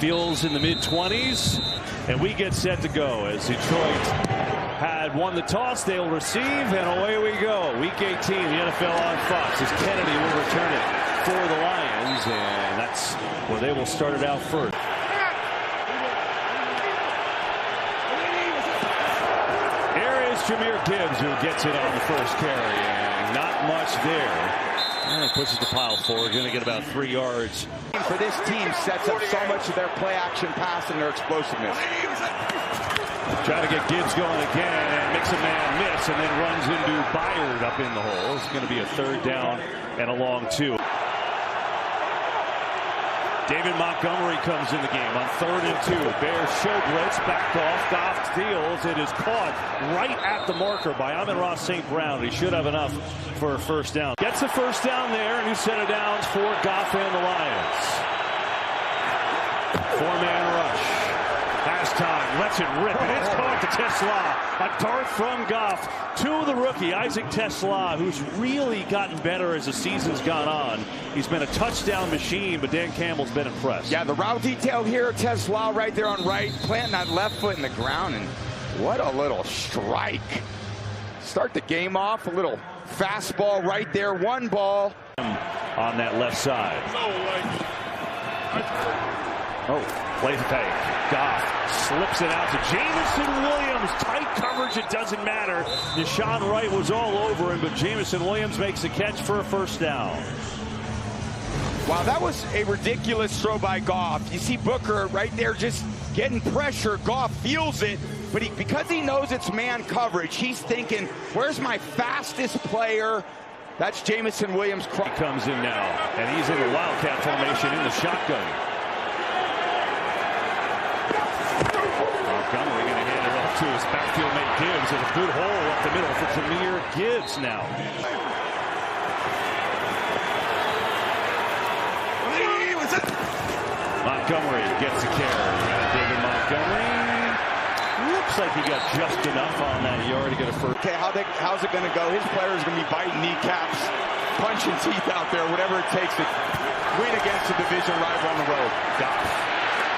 Feels in the mid-20s, and we get set to go as Detroit had won the toss. They'll receive, and away we go. Week 18, the NFL on Fox, as Kennedy will return it for the Lions, and that's where they will start it out first. Here is Jahmyr Gibbs, who gets it on the first carry, and not much there. And pushes the pile forward, going to get about 3 yards. For this team sets up so much of their play action pass and their explosiveness. Try to get Gibbs going again and makes a man miss and then runs into Byard up in the hole. It's going to be a 3rd down and a long 2. David Montgomery comes in the game on 3rd and 2. Bears show blitz, backed off. Goff steals. It is caught right at the marker by Amon-Ra St. Brown. He should have enough for a 1st down. Gets a 1st down there, and 2 center downs for Goff and the Lions. 4-man rush. Has time, lets it rip, and it's caught to Tesla. A dart from Goff to the rookie, Isaac Tesla, who's really gotten better as the season's gone on. He's been a touchdown machine, but Dan Campbell's been impressed. Yeah, the route detail here, Tesla right there on right, planting that left foot in the ground, and what a little strike. Start the game off, a little fastball right there, 1 ball. On that left side. Oh, play the fake. Goff slips it out to Jameson Williams. Tight coverage, it doesn't matter. Deshaun Wright was all over him, but Jameson Williams makes the catch for a 1st down. Wow, that was a ridiculous throw by Goff. You see Booker right there just getting pressure. Goff feels it, but because he knows it's man coverage, he's thinking, where's my fastest player? That's Jameson Williams. He comes in now, and he's in the Wildcat formation in the shotgun. Montgomery going to hand it off to his backfield mate Gibbs. There's a good hole up the middle for Jahmyr Gibbs now. Montgomery gets a carry. David Montgomery looks like he got just enough on that yard to get a 1st. Okay, how's it going to go? His players are going to be biting kneecaps, punching teeth out there, whatever it takes to win against a division rival on the road. Goff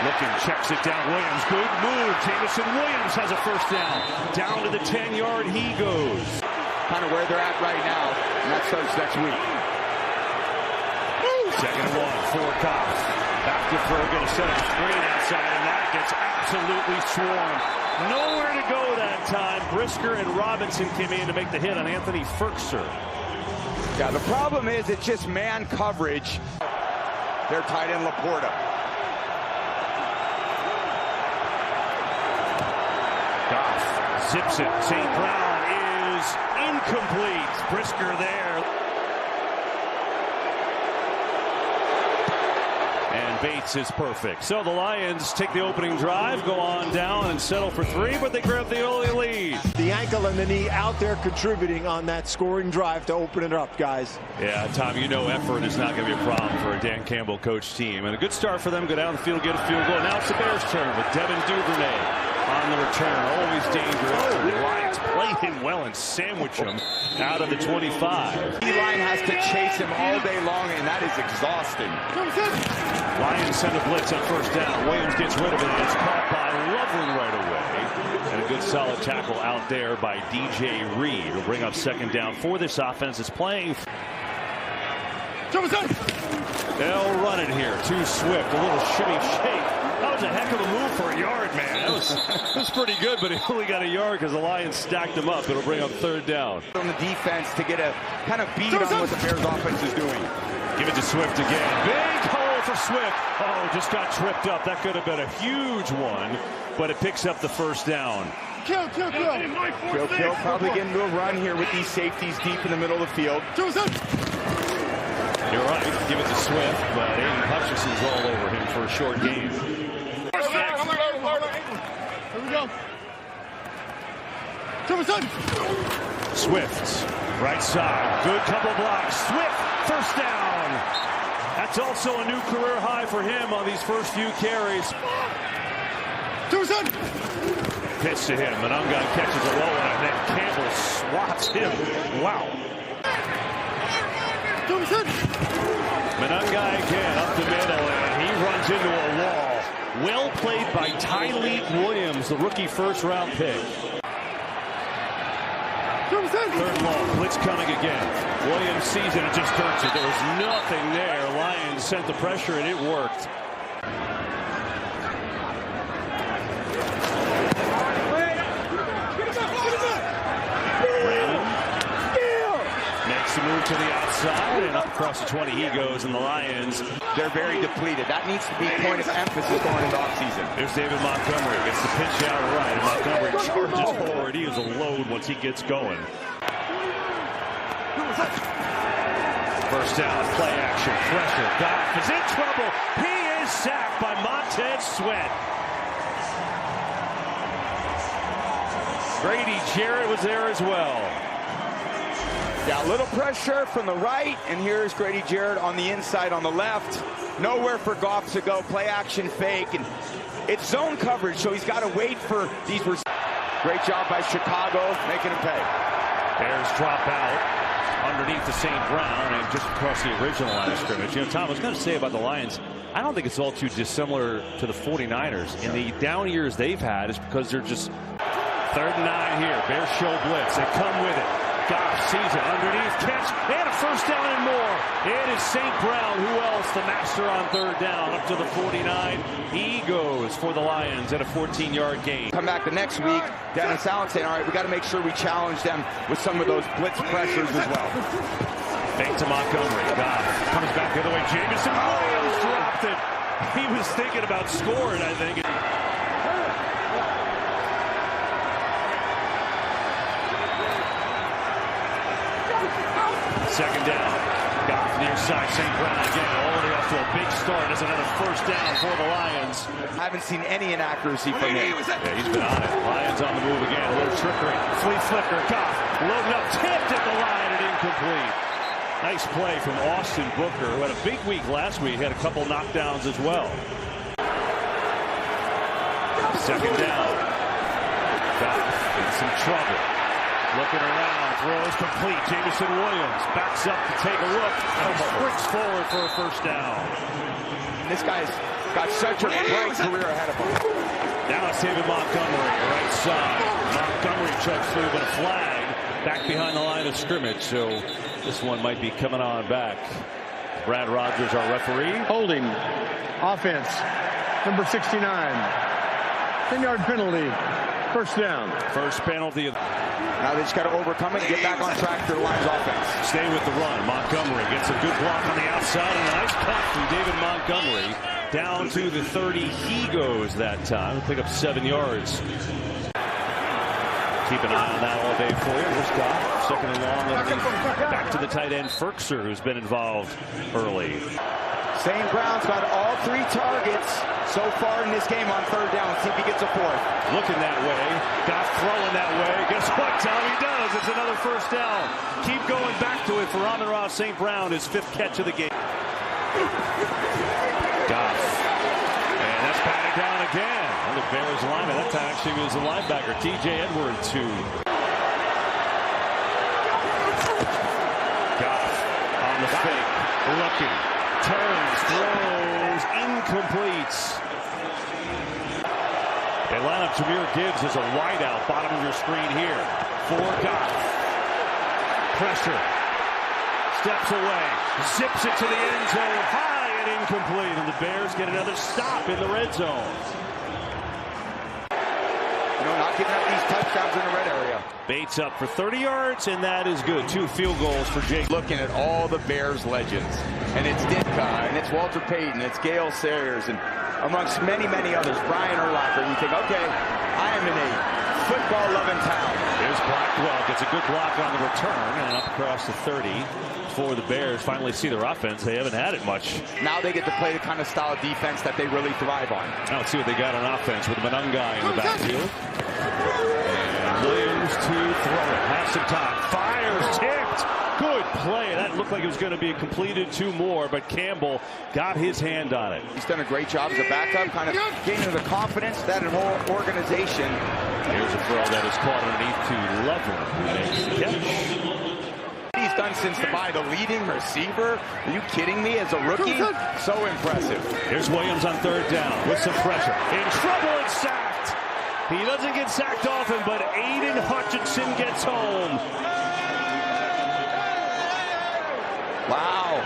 looking, checks it down. Williams, good move. Jameson Williams has a 1st down. Down to the 10-yard he goes. Kind of where they're at right now, and that starts next week. 2nd and 1 for Goff. Back to throw, going to set a screen outside, and that gets absolutely swarmed. Nowhere to go that time. Brisker and Robinson came in to make the hit on Anthony Ferkser. Yeah, the problem is it's just man coverage. They're tight end Laporta. Goff zips it. St. Brown is incomplete. Brisker there. And Bates is perfect. So the Lions take the opening drive, go on down and settle for 3, but they grab the early lead. The ankle and the knee out there contributing on that scoring drive to open it up, guys. Yeah, Tom, you know effort is not going to be a problem for a Dan Campbell coached team. And a good start for them. Go down the field, get a field goal. Now it's the Bears' turn with Devin Duvernay on the return. Always dangerous. The Lions play him well and sandwich him out of the 25. D-line has to chase him all day long, and that is exhausting. Lions send a blitz on 1st down. Williams gets rid of it, and it's caught by Loveland right away. And a good solid tackle out there by DJ Reed. Will bring up 2nd down for this offense. It's playing. They'll run it here. Too swift. A little shimmy shake. That was a heck of a move for a yard, man. That was pretty good, but he only got a yard because the Lions stacked him up. It'll bring up 3rd down. On the defense to get a kind of beat on what the Bears offense is doing. Give it to Swift again. Big hole for Swift. Oh, just got tripped up. That could have been a huge one, but it picks up the 1st down. Kill. Probably getting into a run here with these safeties deep in the middle of the field. You're right. Give it to Swift, but Aidan Hutchinson's all over him for a short game. Here we go. Swift, right side. Good couple blocks. Swift, 1st down. That's also a new career high for him on these first few carries. Pitch to him. Monangai catches a low, and then Campbell swats him. Wow. Monangai again up the middle, and he runs into a wall. Well played by Jameson Williams, the rookie first-round pick. Third long, blitz coming again. Williams sees it and just turns it. There was nothing there. Lions sent the pressure and it worked. Makes the move to the outside and up across the 20 he goes, and the Lions. They're very depleted. That needs to be a point of emphasis going into offseason. There's David Montgomery. Gets the pitch out right. And Montgomery charges forward. He is a load once he gets going. First down, play action, pressure. Goff is in trouble. He is sacked by Montez Sweat. Grady Jarrett was there as well. Yeah, a little pressure from the right, and here's Grady Jarrett on the inside on the left. Nowhere for Goff to go. Play action fake, and it's zone coverage, so he's got to wait for these. Great job by Chicago, making him pay. Bears drop out underneath the St. Brown and just across the original line of scrimmage. You know, Tom, I was going to say about the Lions, I don't think it's all too dissimilar to the 49ers. In the down years they've had is because they're just 3rd and 9 here. Bears show blitz. They come with it. Goff sees it underneath, catch, and a first down and more. It is St. Brown. Who else? The master on 3rd down up to the 49. He goes for the Lions at a 14-yard gain. Come back the next week, Dennis Allen saying, all right, we got to make sure we challenge them with some of those blitz pressures as well. Fake to Montgomery. Goff comes back the other way. Jameson Williams dropped it. He was thinking about scoring, I think. Second down. Goff near side. St. Brown again. Already off to a big start. It's another first down for the Lions. I haven't seen any inaccuracy from him. Yeah, he's been on it. Lions on the move again. A little trickery. Flea flicker. Goff loading up. Tipped at the line and incomplete. Nice play from Austin Booker, who had a big week last week. Had a couple knockdowns as well. Second down. Goff in some trouble. Looking around, throws complete. Jameson Williams backs up to take a look and sprints forward for a first down. This guy's got such a bright career ahead of him. Now it's David Montgomery, right side. Montgomery checks through, but a flag back behind the line of scrimmage. So this one might be coming on back. Brad Rogers, our referee. Holding. Offense. Number 69. 10-yard penalty. First down. First penalty. Now they just got to overcome it and get back on track for the Lions offense. Stay with the run. Montgomery gets a good block on the outside and a nice cut from David Montgomery. Down to the 30 he goes that time. Pick up 7 yards. Keep an eye on that all day for you. Here's Goff. Second and long. Back to the tight end Ferkser, who's been involved early. St. Brown's got all 3 targets so far in this game on 3rd down. Let's see if he gets a 4th. Looking that way. Goff throwing that way. Guess what, Tom? He does. It's another first down. Keep going back to it for Amon-Ra St. Brown, his 5th catch of the game. Goff. And that's batted down again. And the Bears lineman. That time actually was a linebacker. T.J. Edwards, who. Goff on the fake. Looking. Turns, throws, incomplete. They line up Jahmyr Gibbs as a wideout, bottom of your screen here. For Goff. Pressure. Steps away. Zips it to the end zone. High and incomplete. And the Bears get another stop in the red zone. Not giving up these touchdowns in the red area. Bates up for 30 yards, and that is good. 2 field goals for Jake. Looking at all the Bears legends, and it's Ditka, and it's Walter Payton, it's Gale Sayers, and amongst many, many others, Brian Urlacher. You think, okay, I am in a football-loving town. Here's Blackwell, gets a good block on the return, and up across the 30 for the Bears. Finally see their offense. They haven't had it much. Now they get to play the kind of style of defense that they really thrive on. Now let's see what they got on offense with Manungai in the backfield. And Williams to throw it. Has some time. Fires, tipped. Good play. That looked like it was going to be completed 2 more, but Campbell got his hand on it. He's done a great job as a backup, kind of gaining the confidence that an whole organization. Here's a throw that is caught underneath to Loveland, who makes the catch. These done since the bye. The leading receiver? Are you kidding me? As a rookie? So impressive. Here's Williams on third down with some pressure. In trouble and sacked. He doesn't get sacked often, but Aidan Hutchinson gets home. Wow.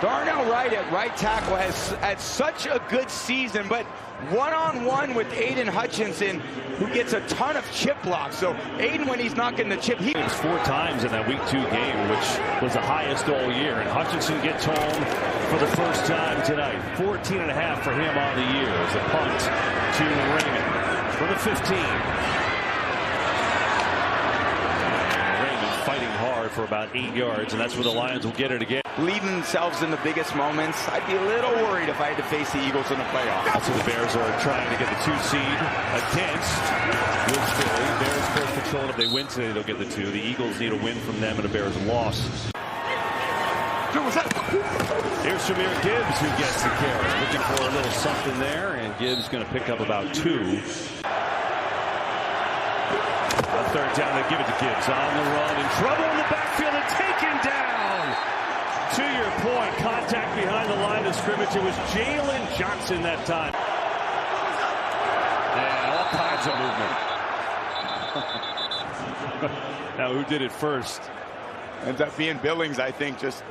Darnell Wright at right tackle has had such a good season, but one-on-one with Aidan Hutchinson, who gets a ton of chip blocks. So Aidan, when he's not getting the chip, It was 4 times in that Week 2 game, which was the highest all year. And Hutchinson gets home for the first time tonight. 14.5 for him on the year as a punt to Raymond for the 15. Raymond fighting hard for about 8 yards, and that's where the Lions will get it again. leaving themselves in the biggest moments. I'd be a little worried if I had to face the Eagles in the playoffs. That's what the Bears are trying to get the 2 seed against. Philly. Bears first control. If they win today, they'll get the 2. The Eagles need a win from them and a Bears loss. Here's Jahmyr Gibbs who gets the carry. Looking for a little something there, and Gibbs going to pick up about 2. On third down, they give it to Gibbs on the run. In trouble in the backfield and taken down. To your point, contact behind the line of scrimmage. It was Jalen Johnson that time. And all kinds of movement. Now, who did it first? Ends up being Billings, I think, just...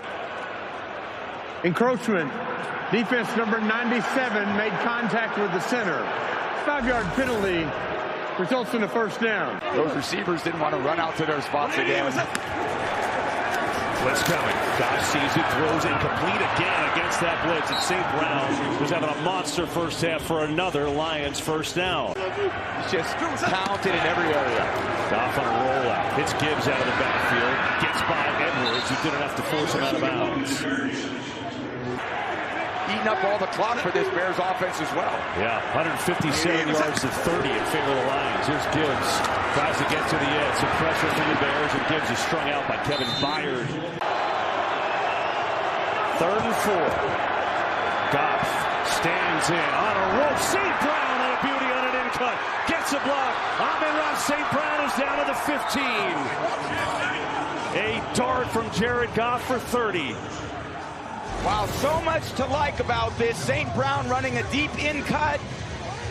Encroachment. Defense number 97 made contact with the center. 5-yard penalty results in a first down. Those receivers didn't want to run out to their spots again. Blitz coming. Goff sees it, throws incomplete again against that blitz. And St. Brown was having a monster first half for another Lions first down. He's just talented in every area. Goff on a rollout. Hits Gibbs out of the backfield. Gets by Edwards, who did enough to force him out of bounds. Eating up all the clock for this Bears offense as well. Yeah, 157 yards to 30 in favor of the Lions. Here's Gibbs. Tries to get to the edge. Some pressure from the Bears, and Gibbs is strung out by Kevin Byard. 3rd and 4. Goff stands in on a rope. St. Brown on a beauty on an in cut. Gets a block. Amon-Ra St. Brown is down to the 15. A dart from Jared Goff for 30. Wow, so much to like about this. St. Brown running a deep in cut,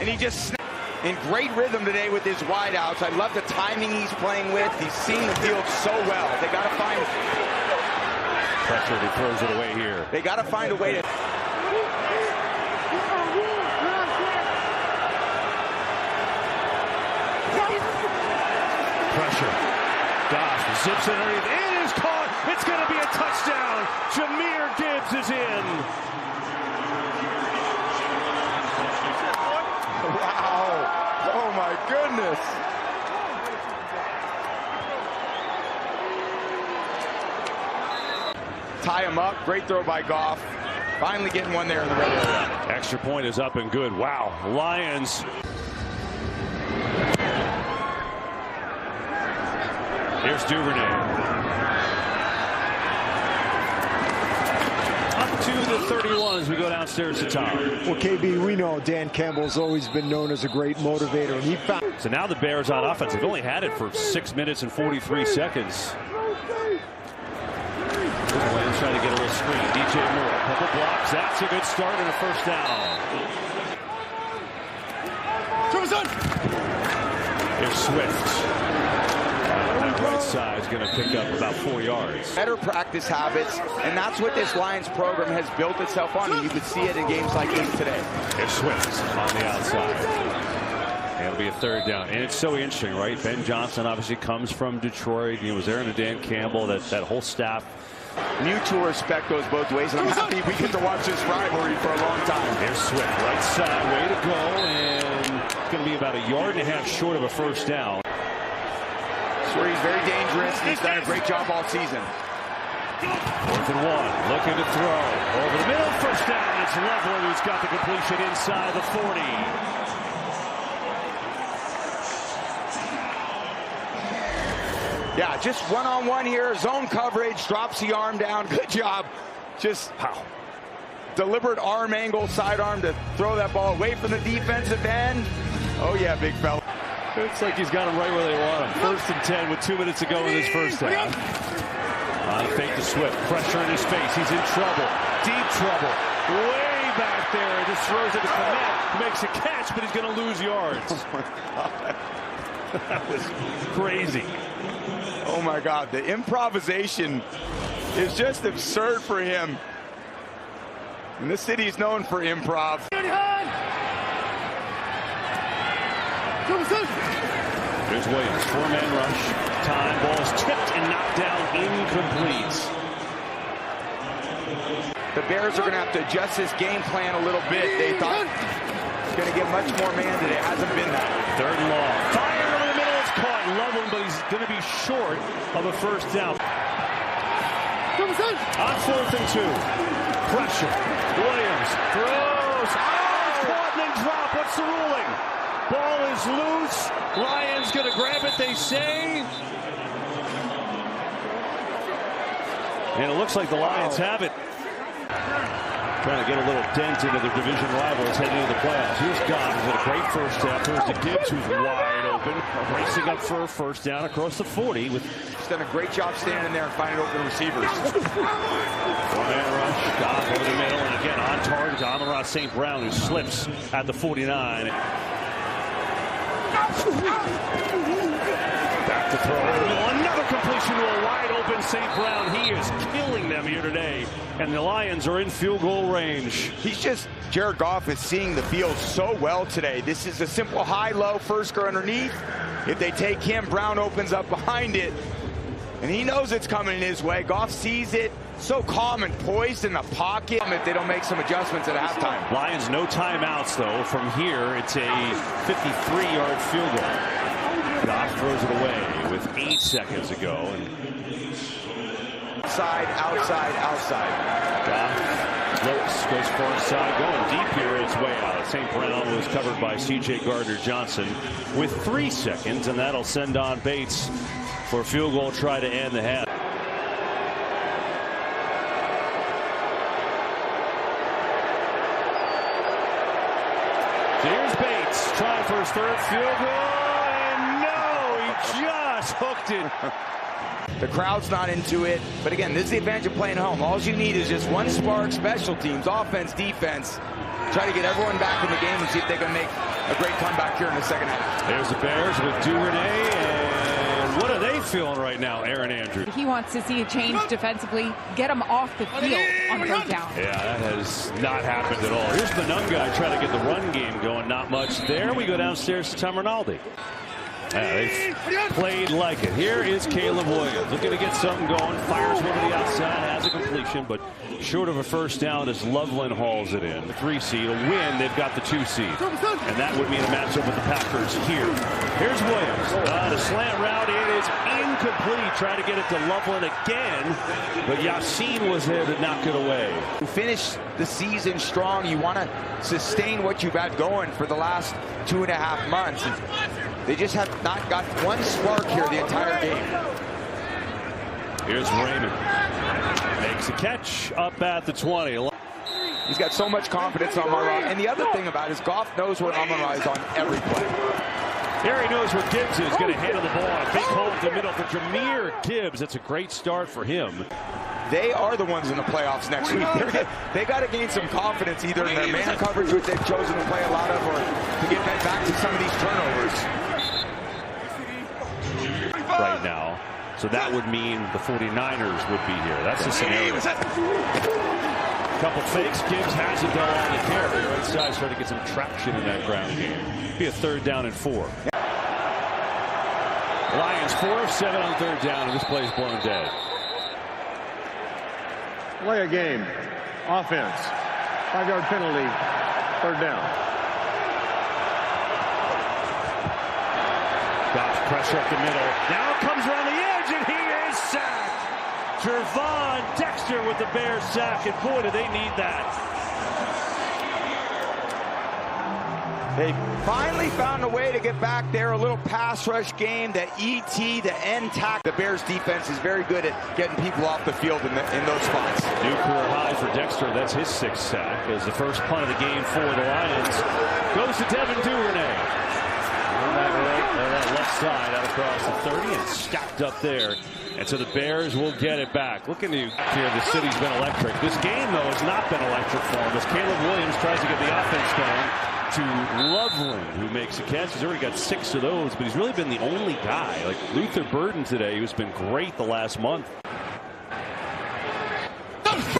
and he just snapped in great rhythm today with his wideouts. I love the timing he's playing with. He's seeing the field so well. They got to find pressure. He throws it away here. They got to find a way to. Pressure. Goff zips it underneath. It is caught. It's going to be a touchdown. Jahmyr Gibbs is in. Wow. Oh, my goodness. Tie him up. Great throw by Goff. Finally getting one there in the red area. Extra point is up and good. Wow. Lions. Here's Duvernay. Up to the 31 as we go downstairs to Tom. Well, KB, we know Dan Campbell's always been known as a great motivator, and he found. So now the Bears on offense. They've only had it for 6 minutes and 43 seconds. Williams trying to get a little screen. DJ Moore, a couple blocks. That's a good start and a first down. Here's Swift. Right side is going to pick up about 4 yards. Better practice habits, and that's what this Lions program has built itself on. And you could see it in games like this today. There's Swift on the outside. And it'll be a 3rd down. And it's so interesting, right? Ben Johnson obviously comes from Detroit. He was there under Dan Campbell, that whole staff. Mutual respect goes both ways, and I'm happy we get to watch this rivalry for a long time. There's Swift, right side, way to go, and it's going to be about 1.5 yards short of a first down. Where he's very dangerous, and he's done a great job all season. 4th and 1, looking to throw. Over the middle, first down. It's Lovely who's got the completion inside the 40. Yeah, just one-on-one here, zone coverage, drops the arm down. Good job. Just deliberate arm angle, sidearm to throw that ball away from the defensive end. Oh, yeah, big fella. Looks like he's got him right where they want him. 1st and 10 with 2 minutes to go in his first half. On On fake to Swift. Pressure in his face. He's in trouble. Deep trouble. Way back there. Just throws it to Clement. Makes a catch, but he's going to lose yards. Oh, my God. That was crazy. Oh, my God. The improvisation is just absurd for him. And this city is known for improv. There's Williams, four-man rush. Time, ball's tipped and knocked down, incomplete. The Bears are going to have to adjust this game plan a little bit. They thought it's going to get much more man today. It hasn't been that. Third and long. Fire over the middle. It's caught. Loveland, but he's going to be short of a first down. On 4th and 2. Pressure. Williams throws. Oh, it's caught and then dropped. What's the ruling? Ball is loose. Lions going to grab it, they say. And it looks like the Lions have it. Trying to get a little dent into their division rivals heading into the playoffs. Here's Goff, who's had a great first half. Here's to Gibbs, who's wide open, racing up for a first down across the 40. He's done a great job standing there and finding open receivers. Four-man rush, Goff over the middle, and again on target to Amon-Ra St. Brown, who slips at the 49. Back to throw. Another completion to a wide open St. Brown. He is killing them here today. And the Lions are in field goal range. Jared Goff is seeing the field so well today. This is a simple high-low first go underneath. If they take him, Brown opens up behind it. And he knows it's coming in his way. Goff sees it. So calm and poised in the pocket if they don't make some adjustments at halftime. Lions no timeouts, though. From here, it's a 53-yard field goal. Goff throws it away with 8 seconds to go. Outside, outside, outside. Goff looks, goes far side, going deep here. It's way out. St. Brown was covered by C.J. Gardner-Johnson with 3 seconds, and that'll send on Bates for a field goal try to end the half. Here's Bates trying for his third field goal, and no, he just hooked it. The crowd's not into it, but again, this is the advantage of playing home. All you need is just one spark, special teams, offense, defense. Try to get everyone back in the game and see if they can make a great comeback here in the second half. There's the Bears with Duvernay, and what are they feeling right now, Aaron Andrews? He wants to see a change defensively, get him off the field on third down. Yeah, that has not happened at all. Here's the Nunga trying to get the run game going. Not much there. We go downstairs to Tom Rinaldi. Yeah, they've played like it. Here is Caleb Williams looking to get something going. Fires over the outside, has a completion, but short of a first down as Loveland hauls it in. The 3 seed, a win, they've got the 2 seed. And that would mean a matchup with the Packers here. Here's Williams. The slant route, it is incomplete. Try to get it to Loveland again, but Yassine was there to knock it away. To finish the season strong, you want to sustain what you've had going for the last 2.5 months. They just have not got one spark here the entire game. Here's Raymond. Makes a catch up at the 20. He's got so much confidence on Amon-Ra. And the other thing about it is Goff knows where Amon-Ra is on every play. Here he knows where Gibbs is going to handle the ball. A big hole in the middle for Jahmyr Gibbs. That's a great start for him. They are the ones in the playoffs next week. They got to gain some confidence either in their man coverage, which they've chosen to play a lot of, or to get back to some of these turnovers. Right now. So that would mean the 49ers would be here. That's the scenario. Couple fakes. Gibbs has it though on the carry. Right side's trying to get some traction in that ground game. Be a 3rd down and 4. Lions 4 of 7 on 3rd down, and this play is blown dead. Play a game. Offense. 5-yard penalty. 3rd down. Goff pressure up the middle. Now comes around the edge, and he is sacked. Jervon Dexter with the Bears sack, and boy, do they need that. They finally found a way to get back there. A little pass rush game. The ET, the end tack. The Bears defense is very good at getting people off the field in those spots. New career high for Dexter. That's his 6th sack as the first punt of the game for the Lions goes to Devin Duvernay. that left side out across the 30 and stacked up there. And so the Bears will get it back. Looking to here, the city's been electric. This game, though, has not been electric for him as Caleb Williams tries to get the offense going to Loveland, who makes a catch. He's already got 6 of those, but he's really been the only guy. Like Luther Burden today, who's been great the last month.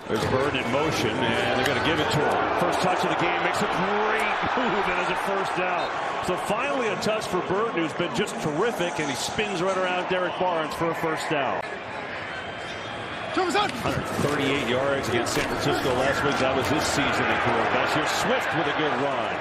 There's Burden in motion, and they're going to give it to him. First touch of the game, makes a great move, and has a first down. So finally a touch for Burden, who's been just terrific, and he spins right around Derek Barnes for a first down. 138 yards against San Francisco last week. That was his season in career best. Here's Swift with a good run.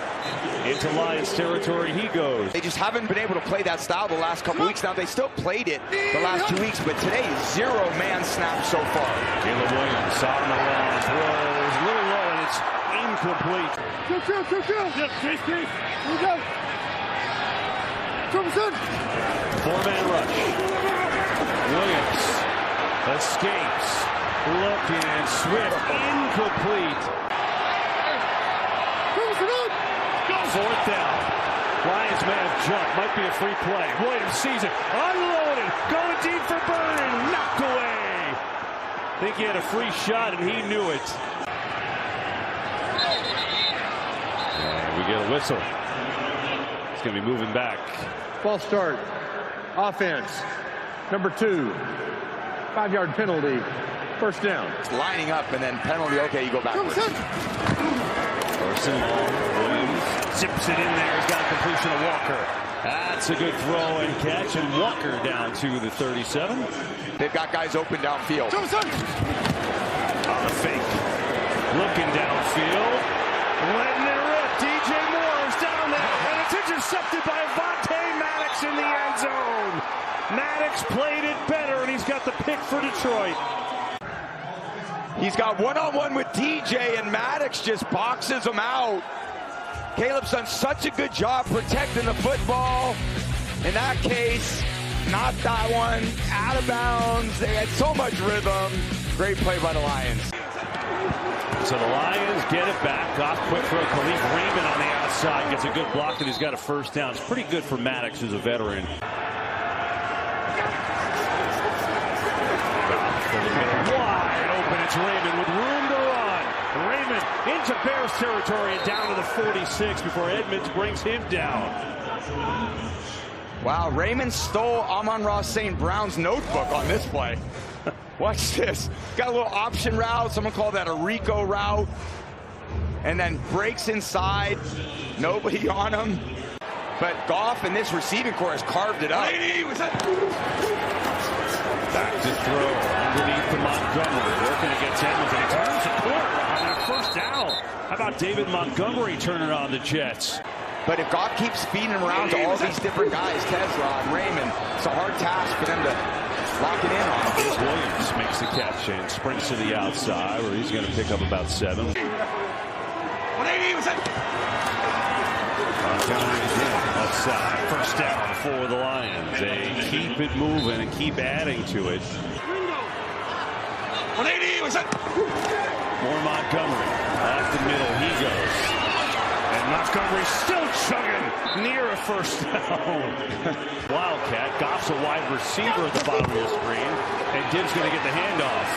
Into Lions territory he goes. They just haven't been able to play that style the last couple weeks. Now, they still played it the last 2 weeks, but today, 0 man snaps so far. Caleb Williams on the run, throws a little low, and it's incomplete. Four-man rush. Williams escapes. Looking, Swift, incomplete. Fourth down. Lions may have jumped. Might be a free play. Williams sees it. Unloaded. Going deep for Burden. Knocked away. I think he had a free shot and he knew it. And we get a whistle. It's going to be moving back. False start. Offense. Number 2. 5-yard penalty. First down. It's lining up and then penalty. Okay, you go backwards. First and long. Williams zips it in there. He's got a completion of Walker. That's a good throw and catch. And Walker down to the 37. They've got guys open downfield. On the fake. Looking downfield. Letting it rip. DJ Moore is down there. And it's intercepted by Avonte Maddox in the end zone. Maddox played it better, and he's got the pick for Detroit. He's got one-on-one with DJ, and Maddox just boxes him out. Caleb's done such a good job protecting the football. In that case, not that one. Out of bounds. They had so much rhythm. Great play by the Lions. So the Lions get it back. Goff quick for a Khalif Raymond on the outside. Gets a good block, and he's got a first down. It's pretty good for Maddox, who's a veteran. Wide open, it's Raymond with room to run. Raymond into Bears territory and down to the 46 before Edmonds brings him down. Wow, Raymond stole Amon-Ra St. Brown's notebook on this play. Watch this. Got a little option route. Someone called that a Rico route. And then breaks inside. Nobody on him. But Goff in this receiving corps has carved it up. Back to throw underneath to Montgomery. Working against Edmonds. And he turns the corner on that first down. How about David Montgomery turning on the Jets? But if Goff keeps feeding him around to all these different guys, Tesla and Raymond, it's a hard task for them to lock it in on. Williams makes the catch and sprints to the outside where he's going to pick up about 7. Montgomery outside. First down for the Lions. They keep it moving and keep adding to it. More Montgomery. Off the middle he goes. And Montgomery still chugging near a first down. Wildcat. Goff's a wide receiver at the bottom of the screen. And Gibbs going to get the handoff.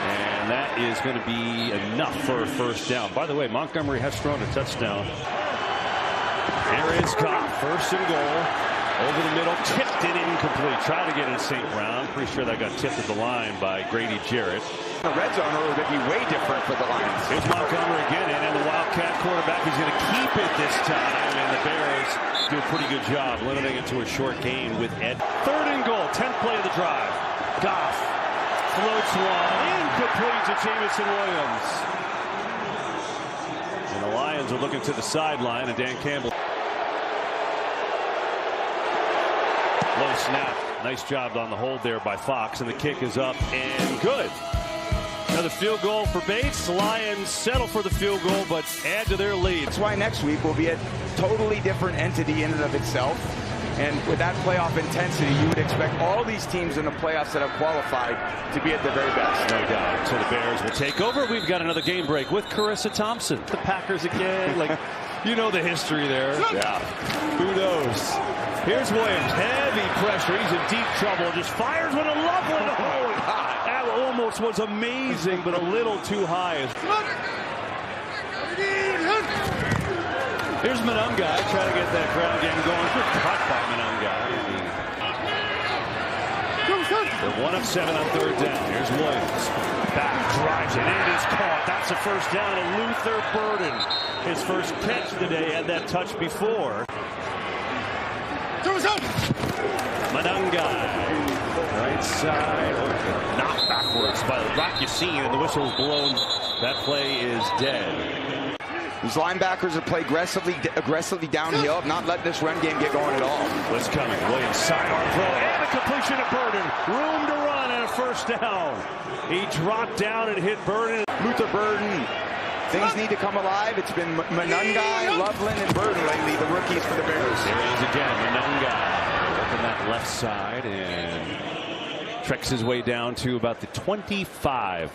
And that is going to be enough for a first down. By the way, Montgomery has thrown a touchdown. There is Goff. First and goal. Over the middle. Tipped it incomplete. Tried to get it to St. Brown. Pretty sure that got tipped at the line by Grady Jarrett. The red zone would be way different for the Lions. Here's Montgomery again, and the Wildcat quarterback is going to keep it this time, and the Bears do a pretty good job limiting it to a short gain with Ed. Third and goal, 10th play of the drive. Goff floats one, incomplete to Jameson Williams. And the Lions are looking to the sideline, and Dan Campbell. Low snap. Nice job on the hold there by Fox, and the kick is up and good. Another field goal for Bates. The Lions settle for the field goal, but add to their lead. That's why next week will be a totally different entity in and of itself. And with that playoff intensity, you would expect all these teams in the playoffs that have qualified to be at their very best. No doubt. So the Bears will take over. We've got another game break with Carissa Thompson. The Packers again. You know the history there. Yeah. Who knows? Here's Williams. Heavy pressure. He's in deep trouble. Just fires with a lovely. Oh, that almost was amazing, but a little too high. Here's Monungai trying to get that ground game going. Good cut by Monungai. They're 1 of 7 on third down. Here's Williams. Back, drives it. It is caught. That's a first down to Luther Burden. His first catch of the day. Had that touch before. Monungai. Right side. Knocked backwards by Rock Yacine, and the whistle's blown. That play is dead. These linebackers have played aggressively downhill, not letting this run game get going at all. What's coming? Williams sidearm throw and a completion to Burden. Room to run and a first down. He dropped down and hit Burden. Luther Burden. Things need to come alive. It's been Monungai, Loveland, and Burden lately, the rookies for the Bears. There he is again, Monungai. Working that left side and treks his way down to about the 25.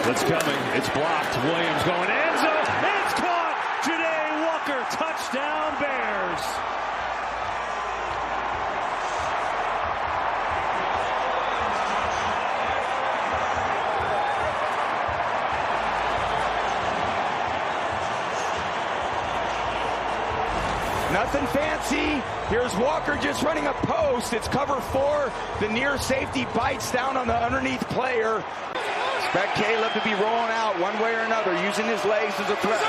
What's coming? It's blocked. Williams going end zone. It's caught. Jahmyr Walker. Touchdown Bears. Nothing fancy. Here's Walker just running a post. It's cover 4. The near safety bites down on the underneath player. Expect Caleb to be rolling out one way or another, using his legs as a threat.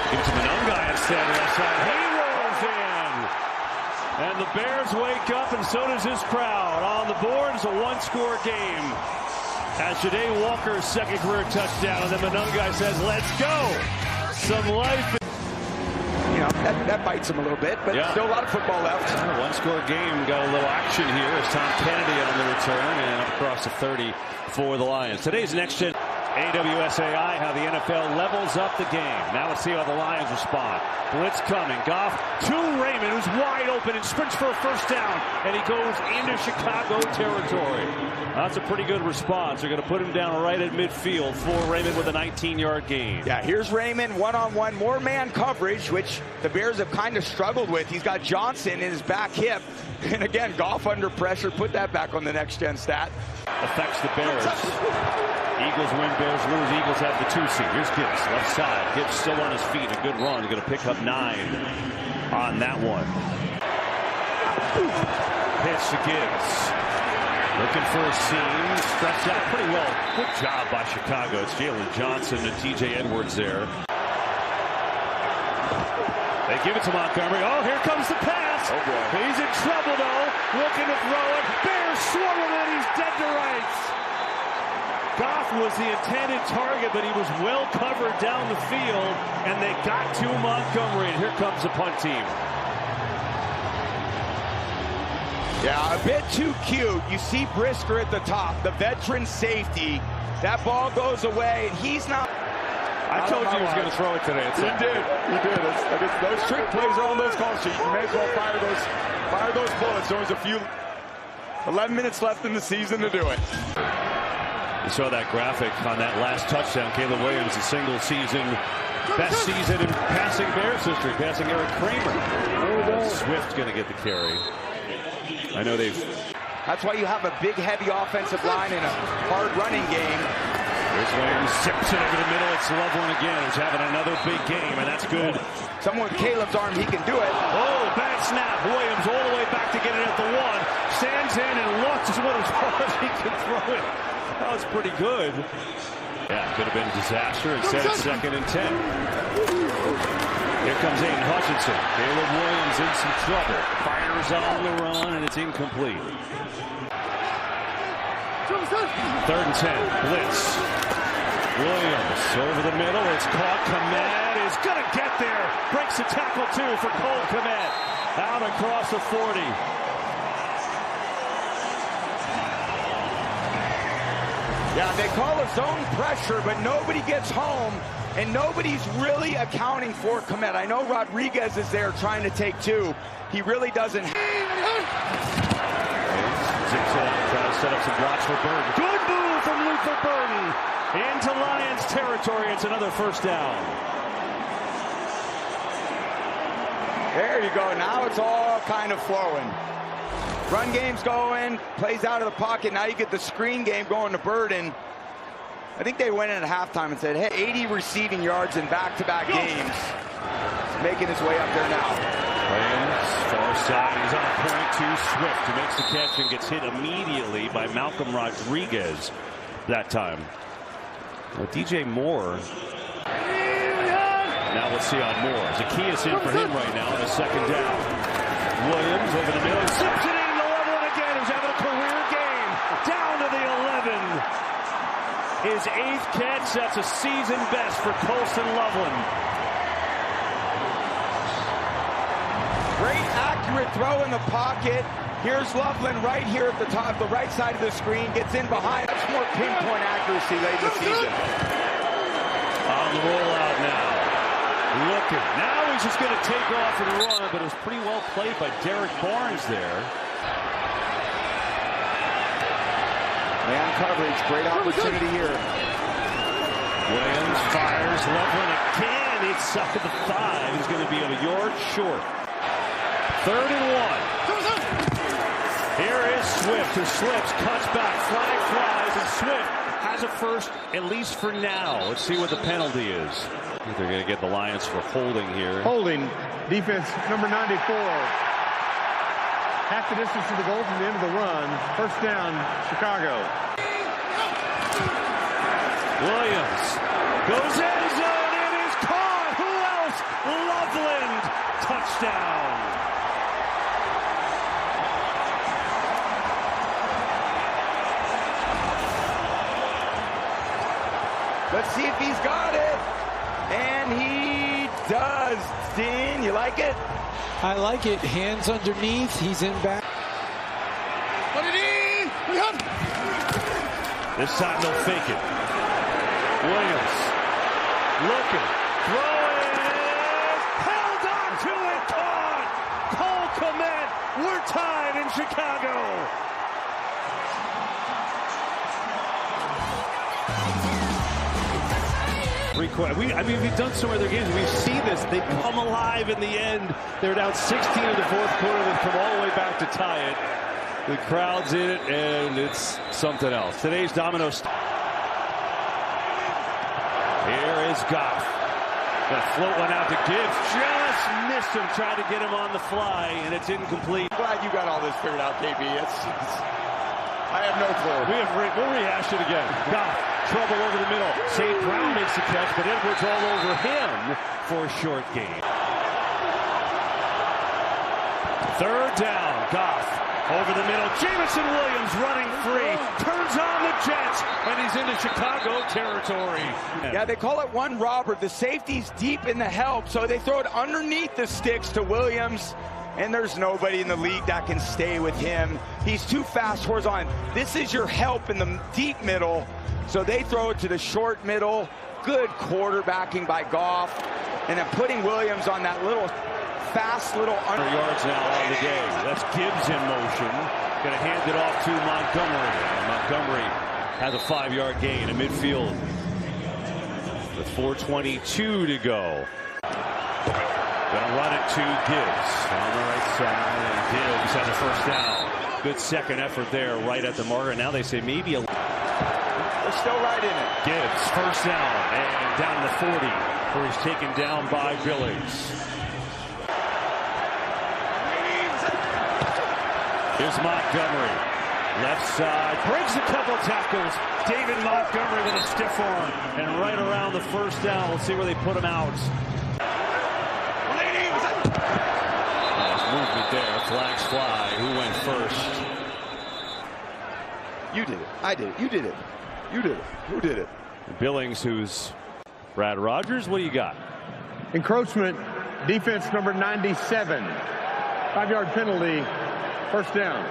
Give it to Monungai instead. He rolls in. And the Bears wake up, and so does this crowd. On the board, it's a one-score game. As Jahmyr Walker's second career touchdown, and then Monungai says, let's go. Some life. You know, that bites him a little bit, but still a lot of football left. One-score game. Got a little action here as Tom Kennedy on the return and up across the 30 for the Lions. Today's next gen AWSAI, how the NFL levels up the game. Now let's see how the Lions respond. Blitz coming. Goff to Raymond, who's wide open and sprints for a first down, and he goes into Chicago territory. That's a pretty good response. They're going to put him down right at midfield for Raymond with a 19-yard gain. Yeah, here's Raymond one-on-one, more man coverage, which the Bears have kind of struggled with. He's got Johnson in his back hip. And again, Goff under pressure. Put that back on the next-gen stat. Affects the Bears. Eagles win, Bears lose. Eagles have the 2 seed. Here's Gibbs, left side. Gibbs still on his feet. A good run. He's going to pick up 9 on that one. Pitch to Gibbs. Looking for a seam. Stretched out pretty well. Good job by Chicago. It's Jalen Johnson and TJ Edwards there. They give it to Montgomery. Oh, here comes the pass. Oh, boy. He's in trouble, though. Looking to throw it. Bears swung him and he's dead to rights. Goff was the intended target, but he was well covered down the field, and they got to Montgomery, and here comes the punt team. Yeah, a bit too cute. You see Brisker at the top, the veteran safety. That ball goes away, and he's not. I told you he was going to throw it today. You did. Those trick plays are on those call sheets. You may as well fire those bullets. There was a few 11 minutes left in the season to do it. You saw that graphic on that last touchdown. Caleb Williams, a single season, best season in passing Bears history, passing Eric Kramer. Swift going to get the carry. I know they've. That's why you have a big, heavy offensive line in a hard running game. There's Williams, zips it over the middle. It's Loveland again, who's having another big game, and that's good. Someone with Caleb's arm, he can do it. Oh, bad snap. Williams all the way back to get it at the 1. Stands in and launches one as far as he can throw it. That was pretty good. Yeah, could have been a disaster. Instead, it's 2nd and 10. Here comes Aidan Hutchinson. Caleb Williams in some trouble. Fires on the run, and it's incomplete. 3rd and 10. Blitz. Williams over the middle. It's caught. Komet is going to get there. Breaks the tackle, too, for Cole Komet. Out across the 40. Yeah, they call a zone pressure, but nobody gets home, and nobody's really accounting for Komet. I know Rodriguez is there trying to take 2. He really doesn't. Zips it out, trying to set up some blocks for Burden. Good move from Luther Burden. into Lions territory. It's another first down. There you go. Now it's all kind of flowing. Run game's going, plays out of the pocket. Now you get the screen game going to Burden. I think they went in at halftime and said, hey, 80 receiving yards in back-to-back games. He's making his way up there now. Williams, far side. He's on point to Swift, who makes the catch and gets hit immediately by Malcolm Rodriguez that time. Well, DJ Moore. Now let's see on Moore. Zacchaeus in for him right now on a second down. Williams over the middle. Slips it in to Loveland again. He's having a career game. Down to the 11. His 8th catch. That's a season best for Colston Loveland. Great accurate throw in the pocket. Here's Loveland right here at the top, the right side of the screen. Gets in behind. That's more pinpoint accuracy late in the season. On the rollout now. Looking. Now he's just going to take off and run, but it was pretty well played by Derek Barnes there. Man coverage, great opportunity here. Williams fires. Loveland again inside the 5. He's going to be a yard short. 3rd and 1. Here is Swift, who slips, cuts back, flag flies, and Swift has a first, at least for now. Let's see what the penalty is. They're going to get the Lions for holding here. Holding, defense number 94. Half the distance to the goal from the end of the run. First down, Chicago. Williams goes end zone. It is caught. Who else? Loveland. Touchdown. Let's see if he's got it. And he does. Dean, you like it? I like it. Hands underneath. He's in back. This time they'll fake it. Williams looking, throwing, held on to it, caught. Cole Kmet, we're tied in Chicago. I mean, we've done some other games. We see this. They come alive in the end. They're down 16 in the 4th quarter. They come all the way back to tie it. The crowd's in it, and it's something else. Today's domino. Here is Goff. Gonna float one out to Gibbs. Just missed him. Tried to get him on the fly, and it's incomplete. I'm glad you got all this figured out, KB. I have no clue. We'll rehash it again. Goff, trouble over the middle. St. Brown makes the catch, but Edwards all over him for a short gain. 3rd down. Goff over the middle. Jameson Williams running free. Turns on the Jets, and he's into Chicago territory. Yeah, they call it one robber. The safety's deep in the help, so they throw it underneath the sticks to Williams. And there's nobody in the league that can stay with him. He's too fast horizontal. This is your help in the deep middle. So they throw it to the short middle. Good quarterbacking by Goff. And then putting Williams on that little fast little under yards now on the game. That's Gibbs in motion. Going to hand it off to Montgomery. And Montgomery has a 5-yard gain in midfield with 4:22 to go. Gonna run it to Gibbs on the right side, and Gibbs has a first down. Good second effort there, right at the marker. Now they say maybe they're still right in it. Gibbs first down and down to 40, where he's taken down by Billings. Here's Montgomery, left side, breaks a couple tackles. David Montgomery with a stiff arm, and right around the first down. We'll see where they put him out. Movement there, flags fly. Who went first? You did it. I did it. You did it. You did it. Who did it? Billings, who's Brad Rogers. What do you got? Encroachment, defense number 97. 5-yard penalty, first down.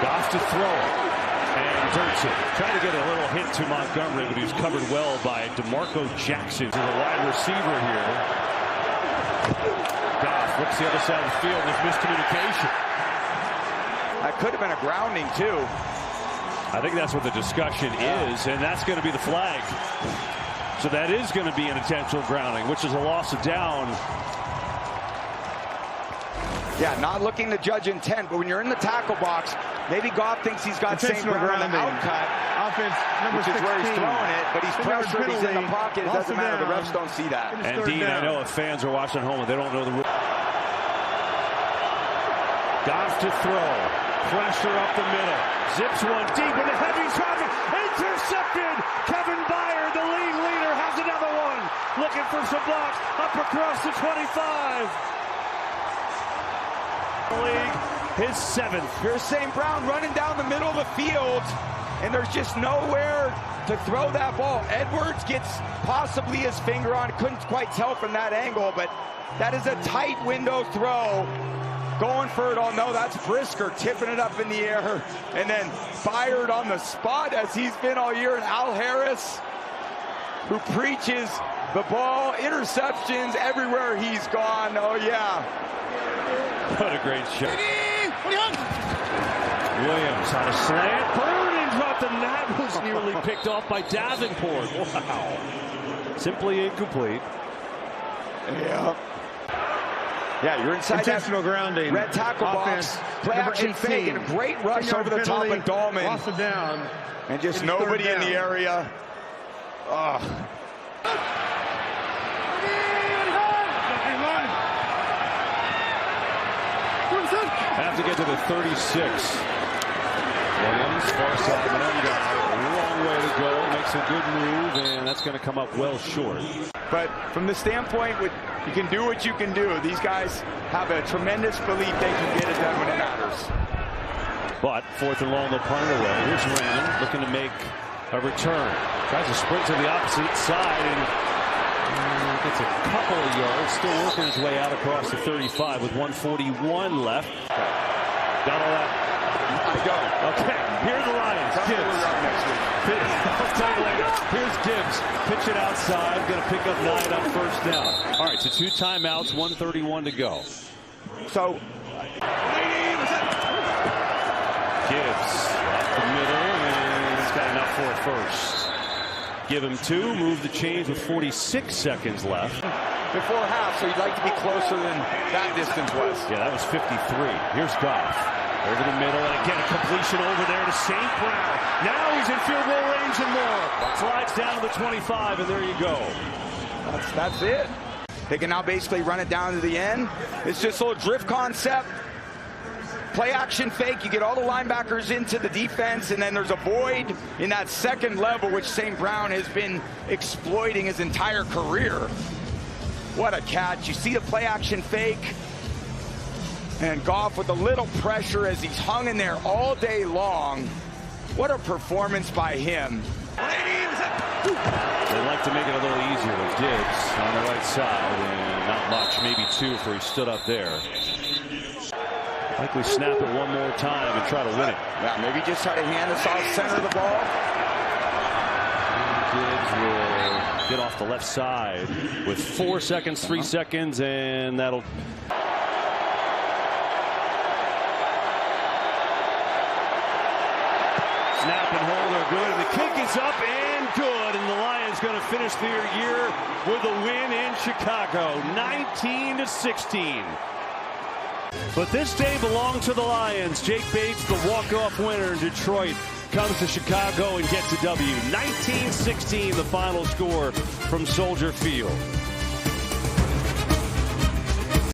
Goff to throw. And Dirtson trying to get a little hit to Montgomery, but he was covered well by DeMarco Jackson, who's a wide receiver here. Goff looks the other side of the field. There's miscommunication. That could have been a grounding, too. I think that's what the discussion is, and that's going to be the flag. So that is going to be an intentional grounding, which is a loss of down. Yeah, not looking to judge intent, but when you're in the tackle box, maybe Goff thinks he's got St. Brown on the outcut, which is where he's throwing it, but he's pressured, he's in the pocket, it doesn't matter, the refs don't see that. And Dean, I know if fans are watching home and they don't know the rule. Goff to throw, pressure up the middle, zips one deep with a heavy traffic, intercepted! Kevin Byard, the league leader, has another one, looking for some blocks, up across the 25. League, his 7th. Here's St. Brown running down the middle of the field, and there's just nowhere to throw that ball. Edwards gets possibly his finger on it. Couldn't quite tell from that angle, but that is a tight window throw. Going for it all. No, that's Brisker tipping it up in the air, and then Byard on the spot as he's been all year. And Al Harris, who preaches the ball, interceptions everywhere he's gone. Oh, yeah. What a great shot. Williams on a slant. Burden dropped, and that was nearly picked off by Davenport. Wow. Simply incomplete. Yeah. Yeah, you're inside intentional that grounding. Red tackle box. Play action fake and a great rush over the top of Dahlman. Loss of down. And just nobody in the area. Oh. Have to get to the 36. Williams, far side, a long way to go. Makes a good move, and that's going to come up well short. But from the standpoint, you can do what you can do. These guys have a tremendous belief they can get it done when it matters. But 4th and long, they'll punt it away. Here's Raymond looking to make a return. Tries to sprint to the opposite side and gets a couple of yards. Still working his way out across the 35 with 1:41 left. Got all that? I don't. Okay, here are the Lions. Gibbs. I'll tell you later. Here's Gibbs. Pitch it outside. Going to pick up 9 on first down. All right, so 2 timeouts, 1:31 to go. So Gibbs up the middle, and he's got enough for a first. Give him 2, move the chains with 46 seconds left. Before half, so you'd like to be closer than that distance was. Yeah, that was 53. Here's Goff. Over the middle, and again, a completion over there to St. Brown. Now he's in field goal range and more. Slides down to the 25, and there you go. That's it. They can now basically run it down to the end. It's just a little drift concept. Play action fake, you get all the linebackers into the defense, and then there's a void in that second level, which St. Brown has been exploiting his entire career. What a catch. You see the play action fake, and Goff with a little pressure as he's hung in there all day long. What a performance by him. They'd like to make it a little easier with Gibbs on the right side, and not much, maybe 2 for he stood up there. Likely snap it one more time and try to win it. Yeah, maybe just try to hand us off center of the ball. Gibbs will get off the left side with 4 seconds, 3 seconds, and that'll... Snap and hold are good, and the kick is up and good, and the Lions going to finish their year with a win in Chicago, 19-16. But this day belonged to the Lions. Jake Bates, the walk-off winner in Detroit, comes to Chicago and gets a W. 19-16, the final score from Soldier Field.